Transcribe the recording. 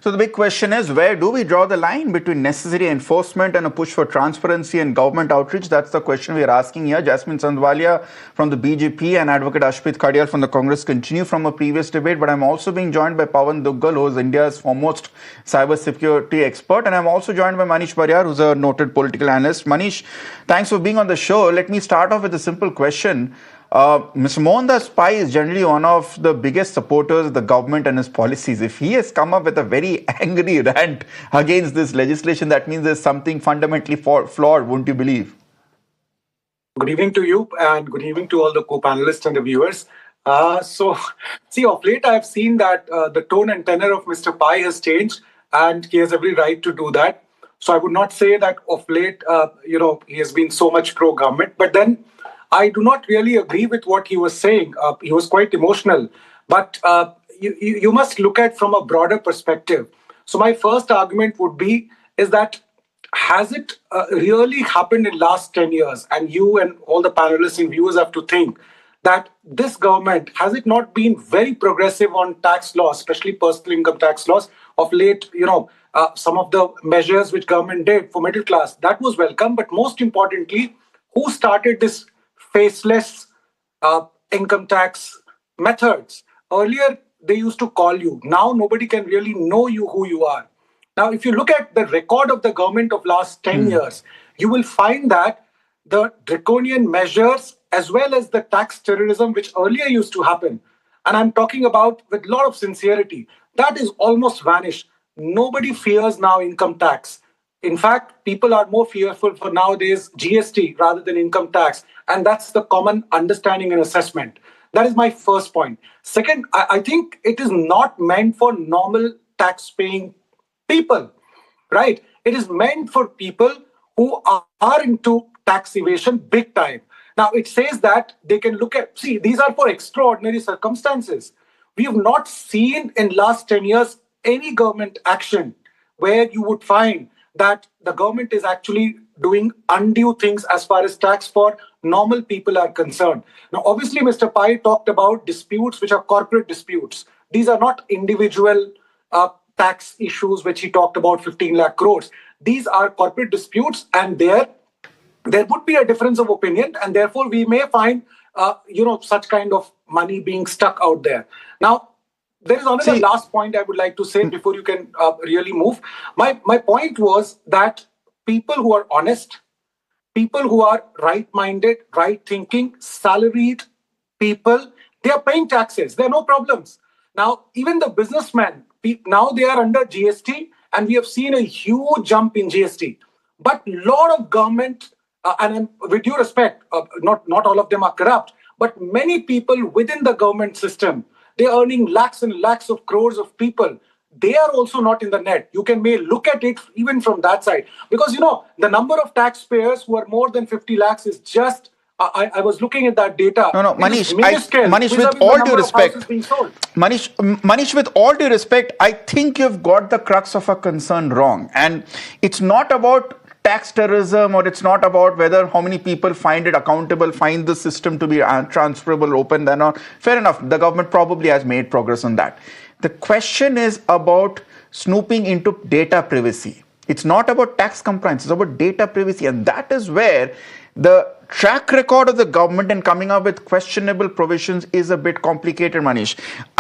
So the big question is, where do we draw the line between necessary enforcement and a push for transparency and government outreach? That's the question we are asking here. Jasmine Sandwalia from the BJP and Advocate Ashpit Khadiyar from the Congress continue from a previous debate, but I'm also being joined by Pawan Duggal, who is India's foremost cybersecurity expert, and I'm also joined by Manish Barriar, who's a noted political analyst. Manish, thanks for being on the show. Let me start off with a simple question. Mr. Mohandas Pai is generally one of the biggest supporters of the government and its policies. If he has come up with a very angry rant against this legislation, that means there's something fundamentally flawed, wouldn't you believe? Good evening to you and good evening to all the co-panelists and the viewers. See, of late I've seen that the tone and tenor of Mr. Pai has changed and he has every right to do that. So I would not say that of late, he has been so much pro-government, but then I do not really agree with what he was saying. He was quite emotional, but you must look at from a broader perspective. So my first argument would be is that has it really happened in last 10 years? And you and all the panelists and viewers have to think that this government, has it not been very progressive on tax laws, especially personal income tax laws? Of late, some of the measures which government did for middle class, that was welcome. But most importantly, who started this faceless income tax methods? Earlier, they used to call you. Now, nobody can really know you who you are. Now, if you look at the record of the government of last 10 years, you will find that the draconian measures as well as the tax terrorism, which earlier used to happen, and I'm talking about with a lot of sincerity, that is almost vanished. Nobody fears now income tax. In fact, people are more fearful for nowadays GST rather than income tax. And that's the common understanding and assessment. That is my first point. Second, I think it is not meant for normal tax-paying people, right? It is meant for people who are into tax evasion big time. Now, it says that they can look at, see, these are for extraordinary circumstances. We have not seen in last 10 years any government action where you would find that the government is actually doing undue things as far as tax for normal people are concerned. Now, obviously, Mr. Pai talked about disputes which are corporate disputes. These are not individual tax issues which he talked about 15 lakh crores. These are corporate disputes, and there would be a difference of opinion, and therefore we may find such kind of money being stuck out there. Now, there is another last point I would like to say before you can really move. My point was that people who are honest, people who are right-minded, right-thinking, salaried people, they are paying taxes. There are no problems. Now, even the businessmen, now they are under GST, and we have seen a huge jump in GST. But a lot of government, and with due respect, not all of them are corrupt, but many people within the government system, they're earning lakhs and lakhs of crores of people. They are also not in the net. You may look at it even from that side. Because, the number of taxpayers who are more than 50 lakhs is just, I was looking at that data. No, Manish, Manish, with all due respect, Manish, with all due respect, I think you've got the crux of a concern wrong. And it's not about tax terrorism, or it's not about whether how many people find it accountable, find the system to be transferable, open, or not. Fair enough. The government probably has made progress on that. The question is about snooping into data privacy. It's not about tax compliance. It's about data privacy. And that is where the track record of the government in coming up with questionable provisions is a bit complicated, Manish.